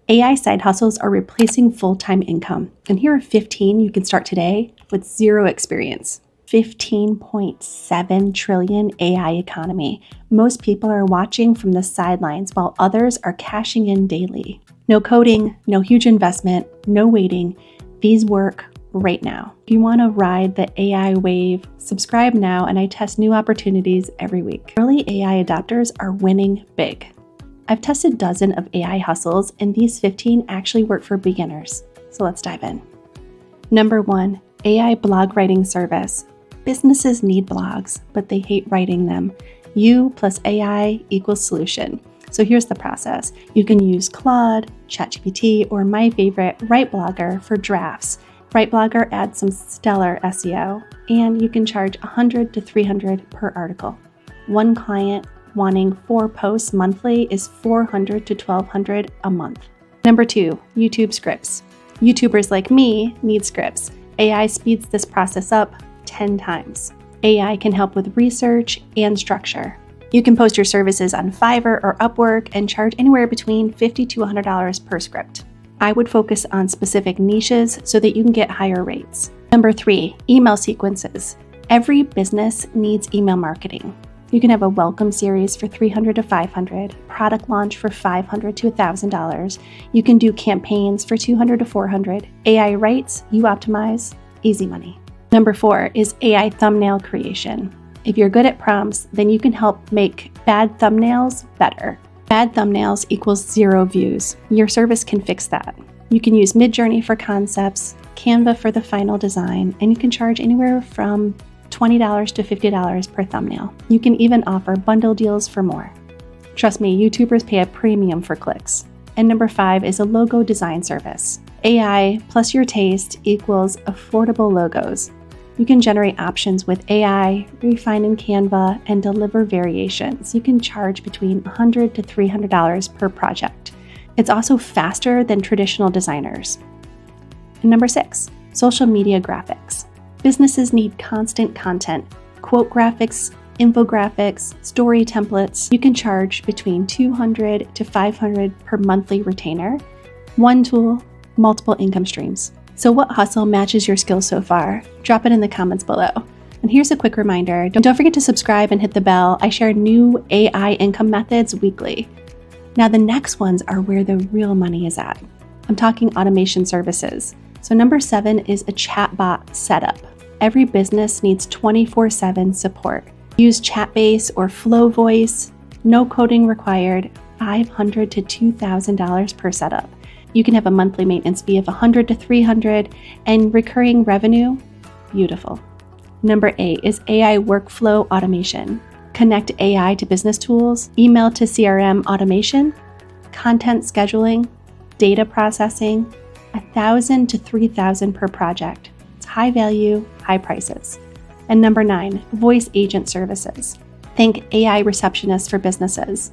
AI side hustles are replacing full-time income. And here are 15 you can start today with zero experience. 15.7 trillion AI economy. Most people are watching from the sidelines while others are cashing in daily. No coding, no huge investment, no waiting. These work right now. If you want to ride the AI wave, subscribe now and I test new opportunities every week. Early AI adopters are winning big. I've tested dozens of AI hustles and these 15 actually work for beginners. So let's dive in. Number 1, AI blog writing service. Businesses need blogs, but they hate writing them. You plus AI equals solution. So here's the process. You can use Claude, ChatGPT, or my favorite, WriteBlogger for drafts. WriteBlogger adds some stellar SEO, and you can charge $100 to $300 per article. One client wanting 4 posts monthly is $400 to $1,200 a month. Number 2, YouTube scripts. YouTubers like me need scripts. AI speeds this process up 10 times. AI can help with research and structure. You can post your services on Fiverr or Upwork and charge anywhere between $50 to $100 per script. I would focus on specific niches so that you can get higher rates. Number 3, email sequences. Every business needs email marketing. You can have a welcome series for $300 to $500, product launch for $500 to $1,000. You can do campaigns for $200 to $400. AI writes, you optimize, easy money. Number 4 is AI thumbnail creation. If you're good at prompts, then you can help make bad thumbnails better. Bad thumbnails equals 0 views. Your service can fix that. You can use Midjourney for concepts, Canva for the final design, and you can charge anywhere from $20 to $50 per thumbnail. You can even offer bundle deals for more. Trust me, YouTubers pay a premium for clicks. And number 5 is a logo design service. AI plus your taste equals affordable logos. You can generate options with AI, refine in Canva, and deliver variations. You can charge between $100 to $300 per project. It's also faster than traditional designers. And number 6, social media graphics. Businesses need constant content, quote graphics, infographics, story templates. You can charge between $200 to $500 per monthly retainer. One tool, multiple income streams. So what hustle matches your skills so far? Drop it in the comments below. And here's a quick reminder, don't forget to subscribe and hit the bell. I share new AI income methods weekly. Now the next ones are where the real money is at. I'm talking automation services. So number 7 is a chatbot setup. Every business needs 24/7 support. Use Chatbase or Flow Voice, no coding required, $500 to $2,000 per setup. You can have a monthly maintenance fee of $100 to $300 and recurring revenue, beautiful. Number 8 is AI workflow automation. Connect AI to business tools, email to CRM automation, content scheduling, data processing, $1,000 to $3,000 per project. It's high value, high prices. And number 9, voice agent services. Think AI receptionist for businesses.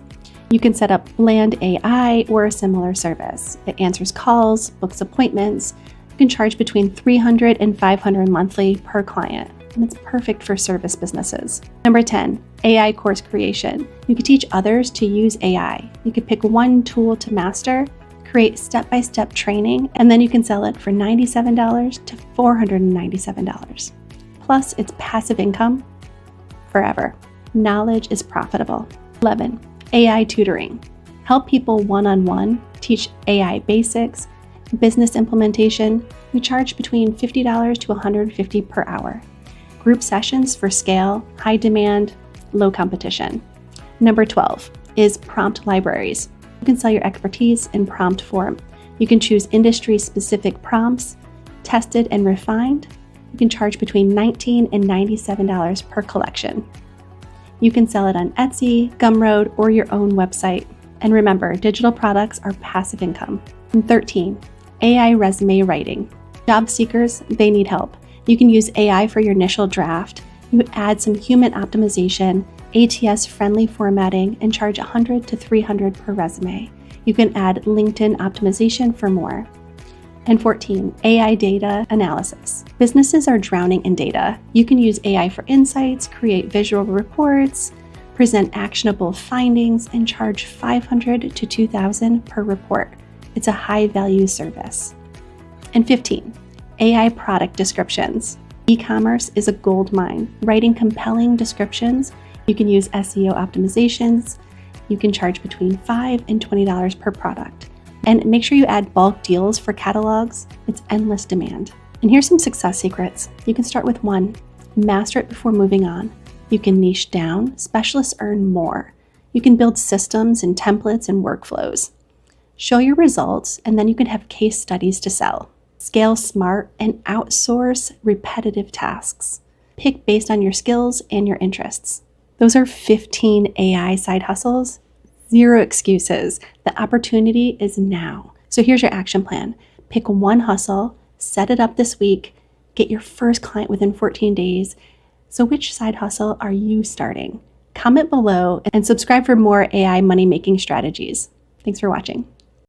You can set up Bland AI or a similar service. It answers calls, books appointments. You can charge between $300 and $500 monthly per client, and it's perfect for service businesses. Number 10, AI course creation. You can teach others to use AI. You can pick one tool to master, create step-by-step training, and then you can sell it for $97 to $497. Plus, it's passive income forever. Knowledge is profitable. 11. AI tutoring. Help people one-on-one, teach AI basics, business implementation. We charge between $50 to $150 per hour. Group sessions for scale, high demand, low competition. Number 12 is prompt libraries. You can sell your expertise in prompt form. You can choose industry-specific prompts, tested and refined. You can charge between $19 and $97 per collection. You can sell it on Etsy, Gumroad, or your own website. And remember, digital products are passive income. And 13, AI resume writing. Job seekers, they need help. You can use AI for your initial draft. You add some human optimization, ATS-friendly formatting, and charge $100 to $300 per resume. You can add LinkedIn optimization for more. And 14, AI data analysis. Businesses are drowning in data. You can use AI for insights, create visual reports, present actionable findings, and charge $500 to $2,000 per report. It's a high-value service. And 15, AI product descriptions. E-commerce is a gold mine. Writing compelling descriptions, you can use SEO optimizations. You can charge between $5 and $20 per product. And make sure you add bulk deals for catalogs. It's endless demand. And here's some success secrets. You can start with one. Master it before moving on. You can niche down. Specialists earn more. You can build systems and templates and workflows. Show your results, and then you can have case studies to sell. Scale smart and outsource repetitive tasks. Pick based on your skills and your interests. Those are 15 AI side hustles. Zero excuses. The opportunity is now. So here's your action plan. Pick one hustle, set it up this week, get your first client within 14 days. So which side hustle are you starting? Comment below and subscribe for more AI money-making strategies. Thanks for watching.